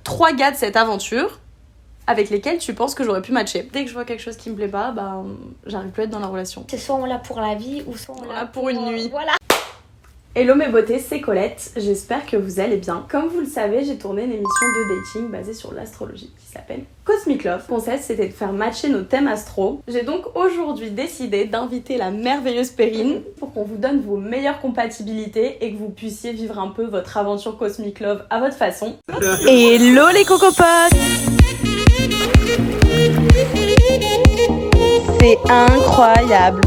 3 gars de cette aventure avec lesquels tu penses que j'aurais pu matcher. Dès que je vois quelque chose qui me plaît pas, j'arrive plus à être dans la relation. C'est soit on l'a pour la vie ou soit on l'a pour une nuit. Voilà. Hello mes beautés, c'est Colette, j'espère que vous allez bien. Comme vous le savez, j'ai tourné une émission de dating basée sur l'astrologie qui s'appelle Cosmic Love. Le concept, c'était de faire matcher nos thèmes astro. J'ai donc aujourd'hui décidé d'inviter la merveilleuse Perrine pour qu'on vous donne vos meilleures compatibilités et que vous puissiez vivre un peu votre aventure Cosmic Love à votre façon. Hello les cocopotes! C'est incroyable!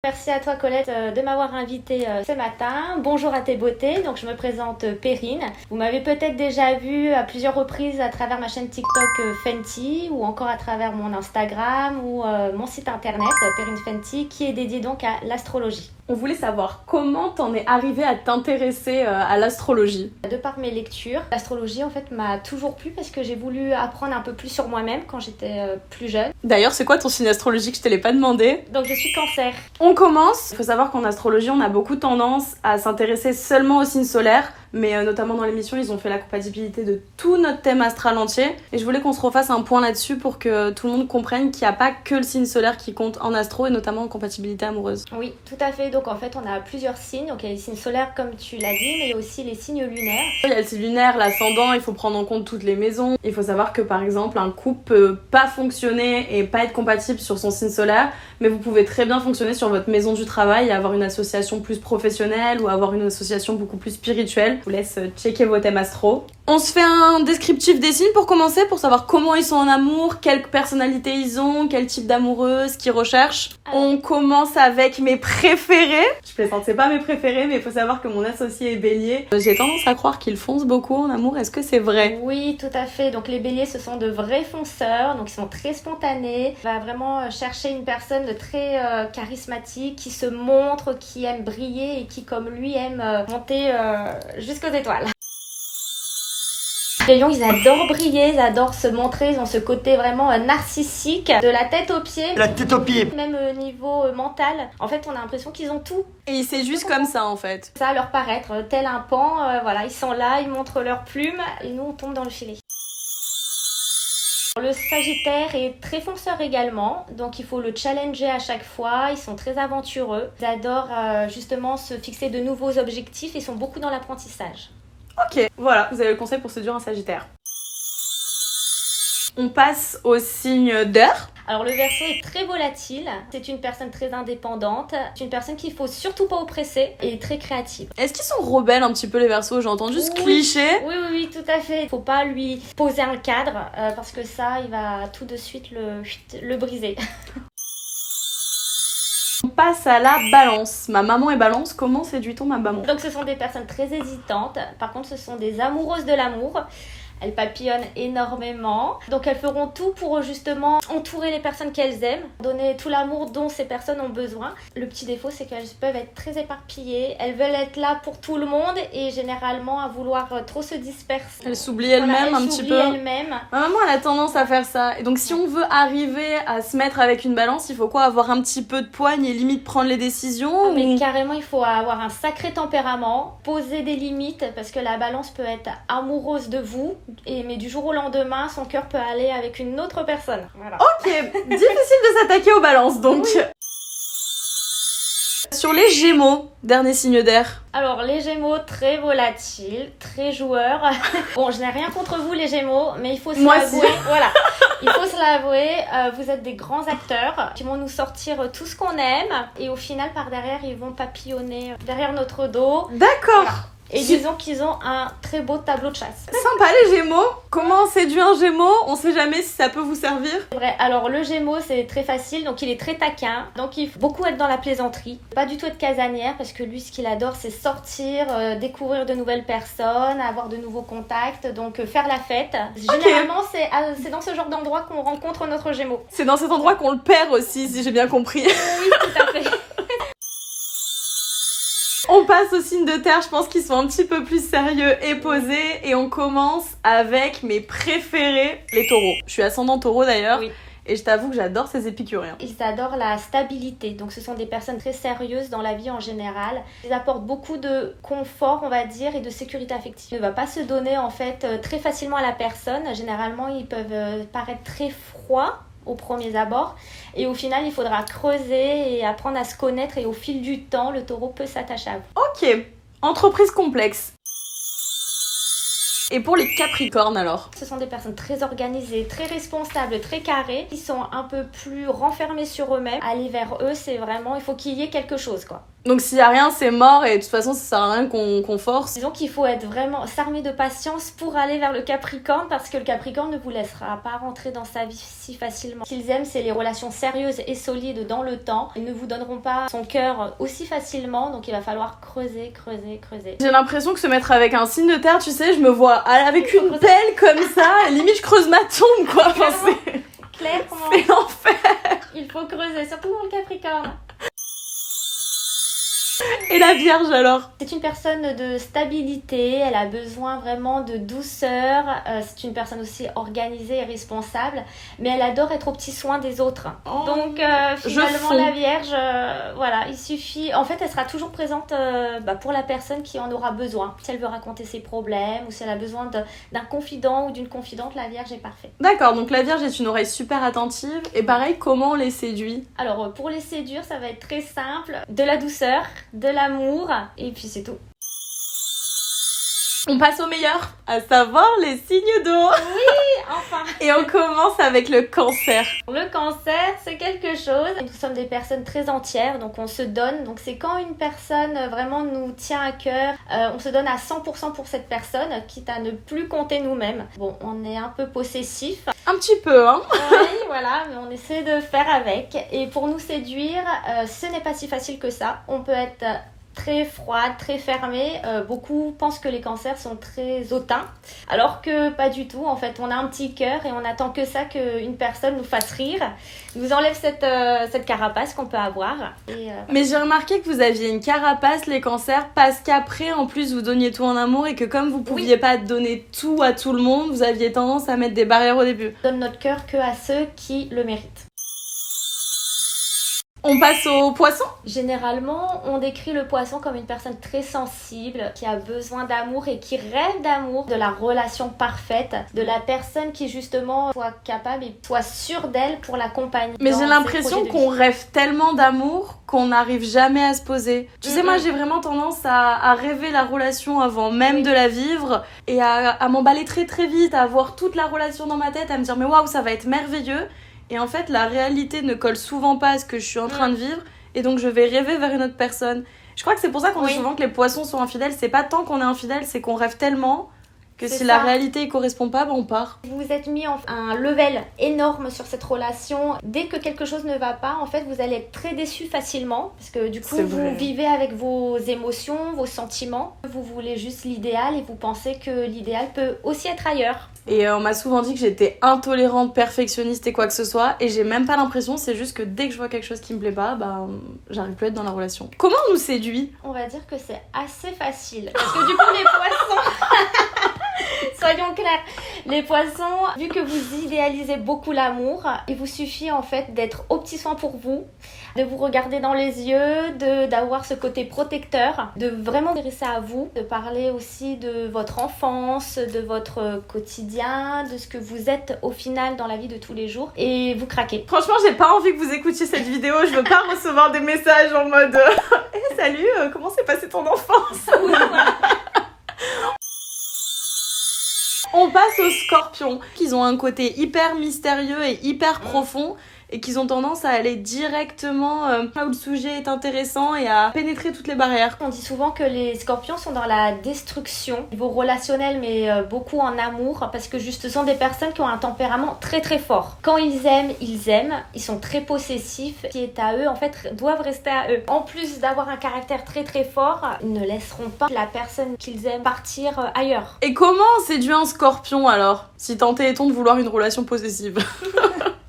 Merci à toi Colette de m'avoir invitée ce matin. Bonjour à tes beautés, donc je me présente Perrine. Vous m'avez peut-être déjà vue à plusieurs reprises à travers ma chaîne TikTok Fenty ou encore à travers mon Instagram ou mon site internet Perrine Fenty qui est dédié donc à l'astrologie. On voulait savoir comment t'en es arrivée à t'intéresser à l'astrologie. De par mes lectures, l'astrologie en fait m'a toujours plu parce que j'ai voulu apprendre un peu plus sur moi-même quand j'étais plus jeune. D'ailleurs, c'est quoi ton signe astrologique? Je te l'ai pas demandé. Donc je suis Cancer. On commence. Il faut savoir qu'en astrologie, on a beaucoup tendance à s'intéresser seulement au signe solaire, mais notamment dans l'émission, ils ont fait la compatibilité de tout notre thème astral entier. Et je voulais qu'on se refasse un point là-dessus pour que tout le monde comprenne qu'il n'y a pas que le signe solaire qui compte en astro et notamment en compatibilité amoureuse. Oui, tout à fait. Donc en fait, on a plusieurs signes. Donc il y a les signes solaires comme tu l'as dit, mais il y a aussi les signes lunaires. Il y a le signe lunaire, l'ascendant, il faut prendre en compte toutes les maisons. Il faut savoir que par exemple, un couple peut pas fonctionner et pas être compatible sur son signe solaire, mais vous pouvez très bien fonctionner sur votre maison du travail et avoir une association plus professionnelle ou avoir une association beaucoup plus spirituelle. Je vous laisse checker vos thèmes astro. On se fait un descriptif des signes pour commencer, pour savoir comment ils sont en amour, quelle personnalité ils ont, quel type d'amoureuse, ce qu'ils recherchent. On commence avec mes préférés. Je plaisante, c'est pas mes préférés, mais il faut savoir que mon associé est bélier. J'ai tendance à croire qu'il fonce beaucoup en amour. Est-ce que c'est vrai? Oui, tout à fait. Donc les béliers, ce sont de vrais fonceurs, donc ils sont très spontanés. Il va vraiment chercher une personne de très charismatique, qui se montre, qui aime briller et qui, comme lui, aime monter jusqu'aux étoiles. Les lions, ils adorent briller, ils adorent se montrer, ils ont ce côté vraiment narcissique, de la tête aux pieds. La tête aux pieds. Même au niveau mental, en fait, on a l'impression qu'ils ont tout. Et c'est juste comme ça, en fait. Ça, leur paraître tel un pan, voilà, ils sont là, ils montrent leurs plumes, et nous, on tombe dans le filet. Le Sagittaire est très fonceur également, donc il faut le challenger à chaque fois, ils sont très aventureux. Ils adorent justement se fixer de nouveaux objectifs et sont beaucoup dans l'apprentissage. Ok, voilà, vous avez le conseil pour séduire un Sagittaire. On passe au signe d'air. Alors le Verseau est très volatile, c'est une personne très indépendante, c'est une personne qu'il faut surtout pas oppresser et très créative. Est-ce qu'ils sont rebelles un petit peu les Verseaux? J'ai entendu ce cliché. Oui, tout à fait. Il faut pas lui poser un cadre parce que ça, il va tout de suite le briser. On passe à la balance. Ma maman est balance, comment séduit-on ma maman? Donc ce sont des personnes très hésitantes, par contre ce sont des amoureuses de l'amour. Elles papillonnent énormément, donc elles feront tout pour justement entourer les personnes qu'elles aiment, donner tout l'amour dont ces personnes ont besoin. Le petit défaut, c'est qu'elles peuvent être très éparpillées, elles veulent être là pour tout le monde et généralement à vouloir trop se disperser. Elles s'oublient elles-mêmes un petit peu. Elles-mêmes. Ma maman, elle a tendance à faire ça. Et donc si on veut arriver à se mettre avec une balance, il faut quoi? Avoir un petit peu de poigne et limite prendre les décisions? Mais carrément, il faut avoir un sacré tempérament, poser des limites parce que la balance peut être amoureuse de vous. Mais du jour au lendemain, son cœur peut aller avec une autre personne. Voilà. Ok, difficile de s'attaquer aux balances donc. Oui. Sur les Gémeaux, dernier signe d'air. Alors les Gémeaux, très volatiles, très joueurs. Bon, je n'ai rien contre vous les Gémeaux, mais il faut se l'avouer. Voilà, il faut se l'avouer. Vous êtes des grands acteurs qui vont nous sortir tout ce qu'on aime et au final par derrière ils vont papillonner derrière notre dos. D'accord. Voilà. Et disons qu'ils ont un très beau tableau de chasse. Sympa les Gémeaux. Comment on séduit un Gémeaux? On sait jamais si ça peut vous servir. C'est vrai. Alors le Gémeaux c'est très facile, donc il est très taquin. Donc il faut beaucoup être dans la plaisanterie. Pas du tout être casanière parce que lui ce qu'il adore c'est sortir, découvrir de nouvelles personnes, avoir de nouveaux contacts, donc faire la fête. Généralement c'est dans ce genre d'endroit qu'on rencontre notre Gémeaux. C'est dans cet endroit qu'on le perd aussi si j'ai bien compris. Oui, tout à fait. On passe au signe de terre, je pense qu'ils sont un petit peu plus sérieux et posés. Et on commence avec mes préférés, les taureaux. Je suis ascendant taureau d'ailleurs. Oui. Et je t'avoue que j'adore ces épicuriens. Ils adorent la stabilité, donc ce sont des personnes très sérieuses dans la vie en général. Ils apportent beaucoup de confort, on va dire, et de sécurité affective. Il ne va pas se donner en fait très facilement à la personne. Généralement, ils peuvent paraître très froids aux premiers abords, et au final, il faudra creuser et apprendre à se connaître, et au fil du temps, le taureau peut s'attacher à vous. Ok, entreprise complexe. Et pour les Capricornes alors? Ce sont des personnes très organisées, très responsables, très carrées, qui sont un peu plus renfermées sur eux-mêmes. Aller vers eux, c'est vraiment, il faut qu'il y ait quelque chose, quoi. Donc s'il y a rien, c'est mort et de toute façon, ça sert à rien qu'on force. Disons qu'il faut être vraiment s'armer de patience pour aller vers le Capricorne, parce que le Capricorne ne vous laissera pas rentrer dans sa vie si facilement. Ce qu'ils aiment, c'est les relations sérieuses et solides dans le temps. Ils ne vous donneront pas son cœur aussi facilement, donc il va falloir creuser. J'ai l'impression que se mettre avec un signe de terre, tu sais, je me vois avec une pelle comme ça, et limite je creuse ma tombe, quoi. Enfin, Clairement. C'est l'enfer. Il faut creuser, surtout dans le Capricorne. Et la Vierge alors? C'est une personne de stabilité, elle a besoin vraiment de douceur, c'est une personne aussi organisée et responsable, mais elle adore être au petit soin des autres. Oh, donc finalement la Vierge, voilà, il suffit, en fait elle sera toujours présente pour la personne qui en aura besoin. Si elle veut raconter ses problèmes ou si elle a besoin d'un confident ou d'une confidente, la Vierge est parfaite. D'accord, donc la Vierge est une oreille super attentive, et pareil, comment on les séduit? Alors pour les séduire, ça va être très simple, de la douceur, de l'amour, et puis c'est tout. On passe au meilleur, à savoir les signes d'eau. Oui, enfin. Et on commence avec le Cancer. Le Cancer, c'est quelque chose. Nous sommes des personnes très entières, donc on se donne. Donc c'est quand une personne vraiment nous tient à cœur, on se donne à 100% pour cette personne, quitte à ne plus compter nous-mêmes. Bon, on est un peu possessif. Un petit peu, hein. Oui, voilà, mais on essaie de faire avec. Et pour nous séduire, ce n'est pas si facile que ça. On peut être très froide, très fermée. Beaucoup pensent que les cancers sont très hautains, alors que pas du tout. En fait, on a un petit cœur et on attend que ça, qu'une personne nous fasse rire, nous enlève cette carapace qu'on peut avoir. Mais j'ai remarqué que vous aviez une carapace, les cancers, parce qu'après, en plus, vous donniez tout en amour et que comme vous pouviez pas donner tout à tout le monde, vous aviez tendance à mettre des barrières au début. On donne notre cœur que à ceux qui le méritent. On passe au Poisson. Généralement, on décrit le Poisson comme une personne très sensible, qui a besoin d'amour et qui rêve d'amour, de la relation parfaite, de la personne qui justement soit capable et soit sûre d'elle pour l'accompagner. Mais j'ai l'impression qu'on rêve tellement d'amour qu'on n'arrive jamais à se poser. Tu sais, moi j'ai vraiment tendance à rêver la relation avant même de la vivre et à m'emballer très très vite, à avoir toute la relation dans ma tête, à me dire mais waouh, ça va être merveilleux. Et en fait, la réalité ne colle souvent pas à ce que je suis en train de vivre. Et donc, je vais rêver vers une autre personne. Je crois que c'est pour ça qu'on dit souvent que les poissons sont infidèles. C'est pas tant qu'on est infidèle, c'est qu'on rêve tellement que si la réalité ne correspond pas, on part. Vous vous êtes mis à un level énorme sur cette relation. Dès que quelque chose ne va pas, en fait, vous allez être très déçu facilement. Parce que du coup, vous vivez avec vos émotions, vos sentiments. Vous voulez juste l'idéal et vous pensez que l'idéal peut aussi être ailleurs. Et on m'a souvent dit que j'étais intolérante, perfectionniste et quoi que ce soit. Et j'ai même pas l'impression, c'est juste que dès que je vois quelque chose qui me plaît pas, j'arrive plus à être dans la relation. Comment on nous séduit? On va dire que c'est assez facile. Parce que du coup, les poissons... Soyons clairs, les poissons, vu que vous idéalisez beaucoup l'amour, il vous suffit en fait d'être au petit soin pour vous, de vous regarder dans les yeux, d'avoir ce côté protecteur, de vraiment s'intéresser à vous, de parler aussi de votre enfance, de votre quotidien, de ce que vous êtes au final dans la vie de tous les jours, et vous craquez. Franchement, j'ai pas envie que vous écoutiez cette vidéo, je veux pas recevoir des messages en mode hey, salut, comment s'est passée ton enfance? On passe aux Scorpions, qui ont un côté hyper mystérieux et hyper profond et qui ont tendance à aller directement là où le sujet est intéressant et à pénétrer toutes les barrières. On dit souvent que les Scorpions sont dans la destruction, au niveau relationnel, mais beaucoup en amour, parce que juste ce sont des personnes qui ont un tempérament très très fort. Quand ils aiment, ils sont très possessifs, ce qui est à eux en fait doivent rester à eux. En plus d'avoir un caractère très très fort, ils ne laisseront pas la personne qu'ils aiment partir ailleurs. Et comment on séduit un Scorpion alors, si tant est de vouloir une relation possessive?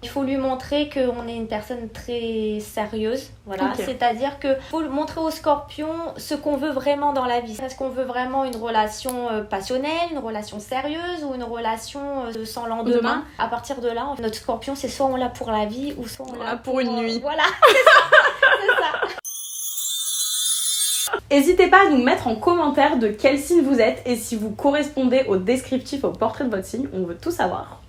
Il faut lui montrer qu'on est une personne très sérieuse. Voilà. Ok. C'est-à-dire qu'il faut montrer au Scorpion ce qu'on veut vraiment dans la vie. Est-ce qu'on veut vraiment une relation passionnelle, une relation sérieuse ou une relation sans lendemain? Demain. À partir de là, notre Scorpion, c'est soit on l'a pour la vie ou soit on l'a Pour une nuit. Voilà, c'est ça. N'hésitez pas à nous mettre en commentaire de quel signe vous êtes et si vous correspondez au descriptif, au portrait de votre signe, on veut tout savoir.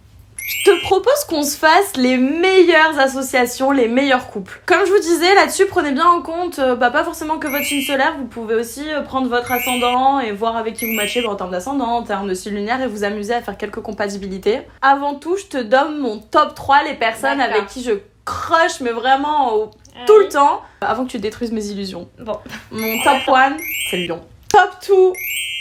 Je te propose qu'on se fasse les meilleures associations, les meilleurs couples. Comme je vous disais, là-dessus, prenez bien en compte, pas forcément que votre signe solaire, vous pouvez aussi prendre votre ascendant et voir avec qui vous matchez en termes d'ascendant, en termes de signe lunaire et vous amuser à faire quelques compatibilités. Avant tout, je te donne mon top 3, les personnes D'accord. avec qui je crush, mais vraiment tout le temps, avant que tu détruises mes illusions. Bon. Mon top 1, c'est le lion. Top 2,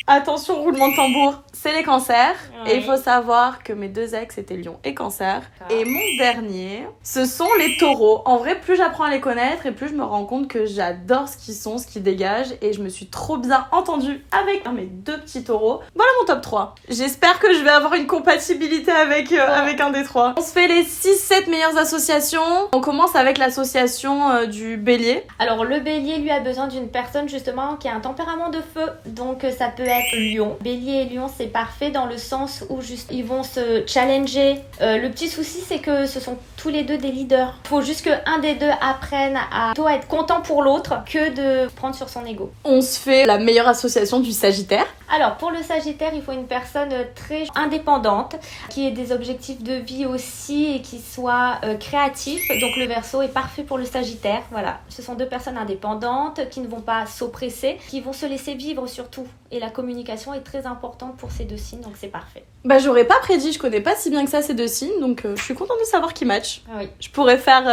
attention, roulement de tambour, c'est les cancers. Oui. Et il faut savoir que mes 2 ex étaient lion et cancer. D'accord. Et mon dernier, ce sont les taureaux. En vrai, plus j'apprends à les connaître et plus je me rends compte que j'adore ce qu'ils sont, ce qu'ils dégagent. Et je me suis trop bien entendue avec mes 2 petits taureaux. Voilà mon top 3. J'espère que je vais avoir une compatibilité avec un des 3. On se fait les 6-7 meilleures associations. On commence avec l'association du bélier. Alors le bélier lui a besoin d'une personne justement qui a un tempérament de feu, donc ça peut être lion. Bélier et lion c'est parfait dans le sens où juste ils vont se challenger. Le petit souci c'est que ce sont tous les deux des leaders. Faut juste qu'un des deux apprenne à plutôt être content pour l'autre que de prendre sur son ego. On se fait la meilleure association du sagittaire. Alors pour le sagittaire il faut une personne très indépendante, qui ait des objectifs de vie aussi et qui soit créatif. Donc le verseau est parfait pour le sagittaire. Voilà, ce sont 2 personnes indépendantes qui ne vont pas s'oppresser, qui vont se laisser vivre surtout. Et la communication est très importante pour ces 2 signes, donc c'est parfait. Bah j'aurais pas prédit, je connais pas si bien que ça ces 2 signes, donc je suis contente de savoir qu'ils matchent. Ah oui. Je pourrais faire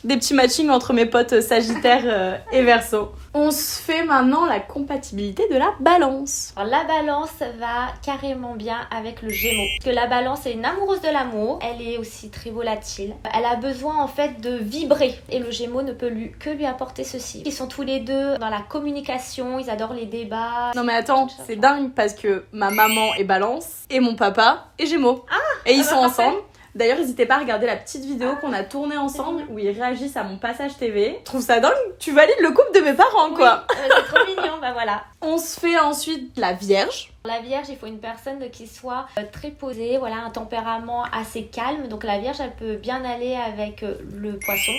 des petits matchings entre mes potes sagittaires et verseau. On se fait maintenant la compatibilité de la balance. Alors la balance va carrément bien avec le gémeaux. Parce que la balance est une amoureuse de l'amour, elle est aussi très volatile. Elle a besoin en fait de vibrer et le gémeaux ne peut que lui apporter ceci. Ils sont tous les deux dans la communication, ils adorent les débats. Non mais attends, c'est dingue parce que ma maman est balance et mon papa est gémeaux. Et ils sont parfait. ensemble. D'ailleurs, n'hésitez pas à regarder la petite vidéo qu'on a tournée ensemble où ils réagissent à mon passage TV. Je trouve ça dingue, tu valides le couple de mes parents quoi. Oui, c'est trop mignon, bah voilà. On se fait ensuite la vierge. La Vierge, il faut une personne qui soit très posée, voilà, un tempérament assez calme. Donc la Vierge, elle peut bien aller avec le Poisson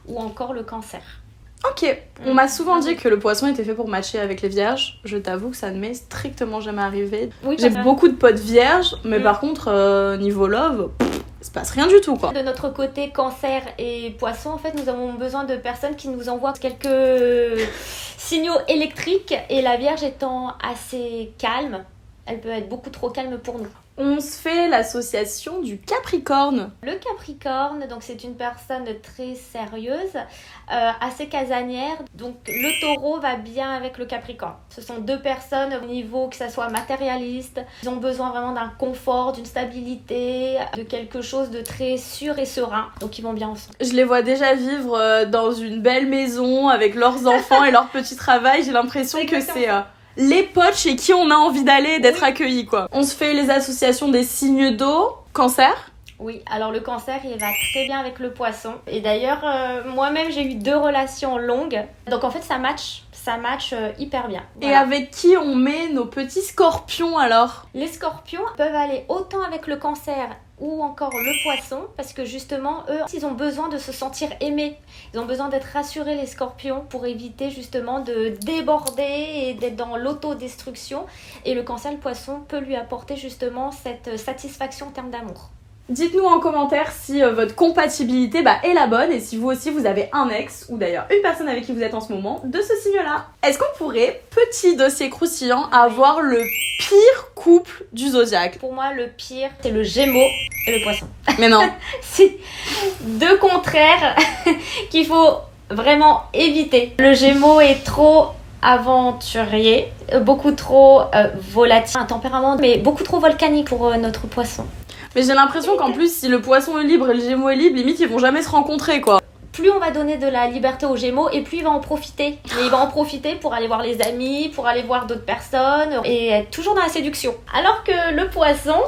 ou encore le Cancer. Ok, on m'a souvent dit que le poisson était fait pour matcher avec les vierges. Je t'avoue que ça ne m'est strictement jamais arrivé. Oui, J'ai ça va. beaucoup de potes vierges, mais par contre, niveau love, il se passe rien du tout quoi. De notre côté, Cancer et Poisson, en fait, nous avons besoin de personnes qui nous envoient quelques signaux électriques. Et la Vierge étant assez calme, elle peut être beaucoup trop calme pour nous. On se fait l'association du Capricorne. Le Capricorne, donc c'est une personne très sérieuse, assez casanière. Donc le Taureau va bien avec le Capricorne. Ce sont 2 personnes au niveau que ça soit matérialiste. Ils ont besoin vraiment d'un confort, d'une stabilité, de quelque chose de très sûr et serein. Donc ils vont bien ensemble. Je les vois déjà vivre dans une belle maison avec leurs enfants et leur petit travail. J'ai l'impression que c'est les potes chez qui on a envie d'aller, d'être accueillis quoi. On se fait les associations des signes d'eau. Cancer. Oui, alors le Cancer, il va très bien avec le Poisson. Et d'ailleurs, moi-même, j'ai eu 2 relations longues. Donc en fait, ça match hyper bien. Et Voilà. avec qui on met nos petits scorpions alors? Les Scorpions peuvent aller autant avec le Cancer ou encore le Poisson, parce que justement, eux, ils ont besoin de se sentir aimés. Ils ont besoin d'être rassurés, les Scorpions, pour éviter justement de déborder et d'être dans l'autodestruction. Et le Cancer, le Poisson, peut lui apporter justement cette satisfaction en termes d'amour. Dites-nous en commentaire si votre compatibilité est la bonne et si vous aussi vous avez un ex ou d'ailleurs une personne avec qui vous êtes en ce moment de ce signe-là. Est-ce qu'on pourrait, petit dossier croustillant, avoir le pire couple du zodiaque? Pour moi, le pire, c'est le Gémeaux et le Poisson. Mais non. C'est 2 contraires qu'il faut vraiment éviter. Le Gémeaux est trop aventurier, beaucoup trop volatile, un tempérament mais beaucoup trop volcanique pour notre Poisson. Mais j'ai l'impression qu'en plus, si le poisson est libre et le gémeaux est libre, limite ils vont jamais se rencontrer quoi. plus on va donner de la liberté aux Gémeaux et plus il va en profiter. Mais il va en profiter pour aller voir les amis, pour aller voir d'autres personnes et être toujours dans la séduction. Alors que le Poisson,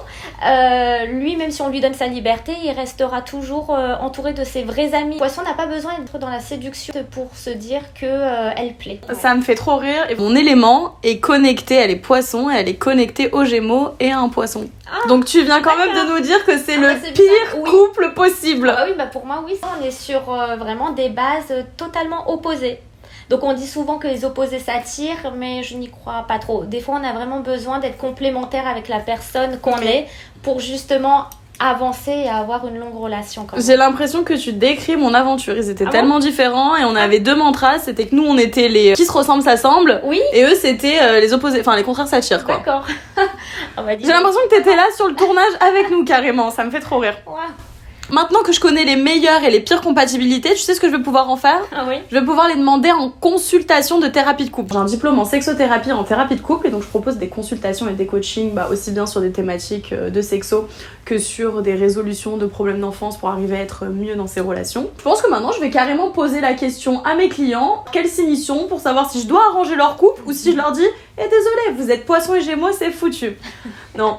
lui, même si on lui donne sa liberté, il restera toujours entouré de ses vrais amis. Le Poisson n'a pas besoin d'être dans la séduction pour se dire qu'elle plaît. Ouais. Ça me fait trop rire. Et mon élément est connecté, elle est Poisson, et elle est connectée aux Gémeaux et à un Poisson. Donc tu viens quand même de nous dire que c'est le pire couple possible. Oui, pour moi, oui. On est sur vraiment des bases totalement opposées. Donc on dit souvent que les opposés s'attirent, mais je n'y crois pas trop. Des fois, on a vraiment besoin d'être complémentaire avec la personne qu'on est pour justement avancer et avoir une longue relation. J'ai l'impression que tu décris mon aventure. Ils étaient tellement différents et on avait deux mantras. C'était que nous, on était les qui se ressemblent, s'assemblent. Oui. Et eux, c'était les opposés. Enfin, les contraires s'attirent, quoi. D'accord. J'ai l'impression que t'étais là sur le tournage avec nous, carrément. Ça me fait trop rire. Ouais. Maintenant que je connais les meilleures et les pires compatibilités, tu sais ce que je vais pouvoir en faire ? Oui. Je vais pouvoir les demander en consultation de thérapie de couple. J'ai un diplôme en sexothérapie et en thérapie de couple et donc je propose des consultations et des coachings aussi bien sur des thématiques de sexo que sur des résolutions de problèmes d'enfance pour arriver à être mieux dans ses relations. Je pense que maintenant je vais carrément poser la question à mes clients, quels signes ils sont pour savoir si je dois arranger leur couple ou si je leur dis désolé, vous êtes Poisson et Gémeaux, c'est foutu. Non.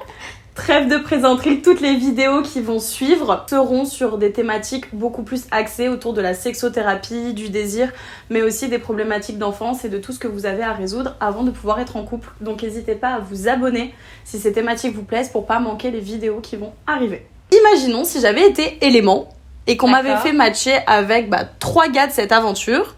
Trêve de présenterie, toutes les vidéos qui vont suivre seront sur des thématiques beaucoup plus axées autour de la sexothérapie, du désir, mais aussi des problématiques d'enfance et de tout ce que vous avez à résoudre avant de pouvoir être en couple. Donc n'hésitez pas à vous abonner si ces thématiques vous plaisent pour pas manquer les vidéos qui vont arriver. Imaginons si j'avais été élément et qu'on m'avait fait matcher avec 3 gars de cette aventure.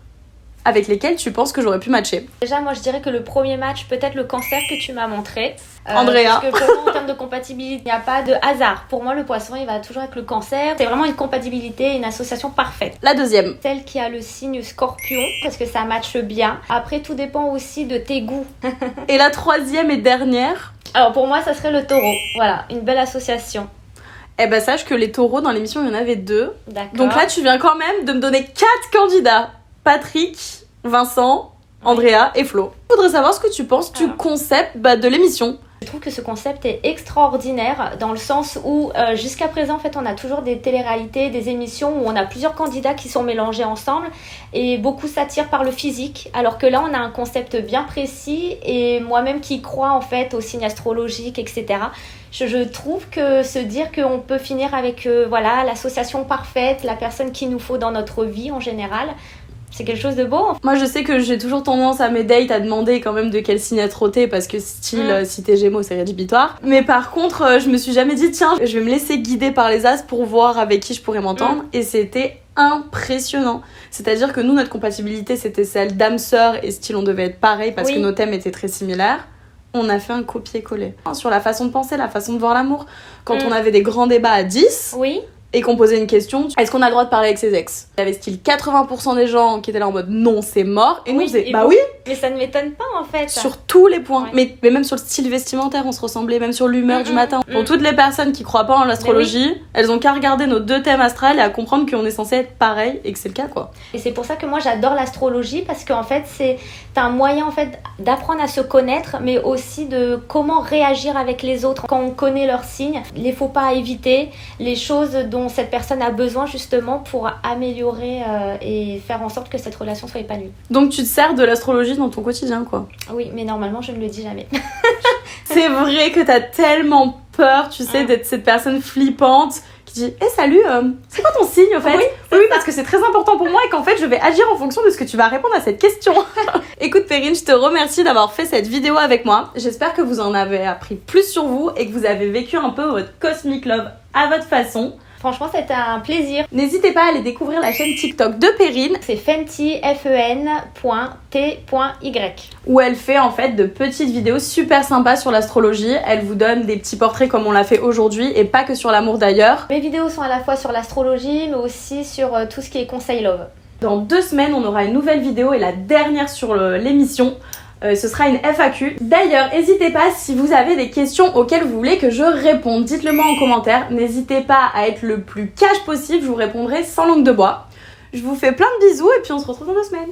Avec lesquels tu penses que j'aurais pu matcher? Déjà, moi je dirais que le premier match, peut-être le Cancer que tu m'as montré. Andrea. Parce que pour moi, en termes de compatibilité, il n'y a pas de hasard. Pour moi, le Poisson, il va toujours avec le Cancer. C'est vraiment une compatibilité, une association parfaite. La deuxième. Celle qui a le signe Scorpion, parce que ça matche bien. Après, tout dépend aussi de tes goûts. Et la troisième et dernière? Alors pour moi, ça serait le Taureau. Voilà, une belle association. Sache que les taureaux, dans l'émission, il y en avait 2. D'accord. Donc là, tu viens quand même de me donner 4 candidats. Patrick, Vincent, Andrea et Flo. Je voudrais savoir ce que tu penses du concept de l'émission. Je trouve que ce concept est extraordinaire dans le sens où jusqu'à présent en fait on a toujours des téléréalités, des émissions où on a plusieurs candidats qui sont mélangés ensemble et beaucoup s'attirent par le physique, alors que là on a un concept bien précis et moi-même qui crois en fait aux signes astrologiques, etc. Je trouve que se dire qu'on peut finir avec l'association parfaite, la personne qu'il nous faut dans notre vie en général, c'est quelque chose de beau. Moi, je sais que j'ai toujours tendance à mes dates à demander quand même de quel signe être ôté parce que style, si t'es Gémeaux, c'est rédhibitoire. Mais par contre, je me suis jamais dit, tiens, je vais me laisser guider par les as pour voir avec qui je pourrais m'entendre. Et c'était impressionnant. C'est-à-dire que nous, notre compatibilité, c'était celle d'âme-sœur et style, on devait être pareil parce que nos thèmes étaient très similaires. On a fait un copier-coller. Sur la façon de penser, la façon de voir l'amour. Quand on avait des grands débats à 10... Oui. Et qu'on posait une question, est-ce qu'on a le droit de parler avec ses ex? Il y avait style 80% des gens qui étaient là en mode non, c'est mort. Et nous on disait oui. Mais ça ne m'étonne pas en fait. Sur tous les points. Mais même sur le style vestimentaire, on se ressemblait, même sur l'humeur du matin. Pour toutes les personnes qui croient pas en l'astrologie, elles ont qu'à regarder nos 2 thèmes astrales et à comprendre qu'on est censé être pareil et que c'est le cas quoi. Et c'est pour ça que moi j'adore l'astrologie parce qu'en fait c'est un moyen en fait d'apprendre à se connaître mais aussi de comment réagir avec les autres quand on connaît leurs signes, les faux pas à éviter, les choses dont cette personne a besoin justement pour améliorer et faire en sorte que cette relation soit épanouie. Donc tu te sers de l'astrologie dans ton quotidien quoi. Oui, mais normalement je ne le dis jamais. C'est vrai que t'as tellement peur, tu sais, d'être cette personne flippante qui dit salut, c'est quoi ton signe au fait? Oui, parce que c'est très important pour moi et qu'en fait je vais agir en fonction de ce que tu vas répondre à cette question. Écoute Perrine, je te remercie d'avoir fait cette vidéo avec moi. J'espère que vous en avez appris plus sur vous et que vous avez vécu un peu votre Cosmic Love à votre façon. Franchement, c'était un plaisir. N'hésitez pas à aller découvrir la chaîne TikTok de Perrine. C'est Fenty, Fen.t.y. Où elle fait en fait de petites vidéos super sympas sur l'astrologie. Elle vous donne des petits portraits comme on l'a fait aujourd'hui et pas que sur l'amour d'ailleurs. Mes vidéos sont à la fois sur l'astrologie mais aussi sur tout ce qui est conseil love. Dans 2 semaines, on aura une nouvelle vidéo et la dernière sur l'émission. Ce sera une FAQ. D'ailleurs, n'hésitez pas si vous avez des questions auxquelles vous voulez que je réponde. Dites-le moi en commentaire. N'hésitez pas à être le plus cash possible. Je vous répondrai sans langue de bois. Je vous fais plein de bisous et puis on se retrouve dans 2 semaines.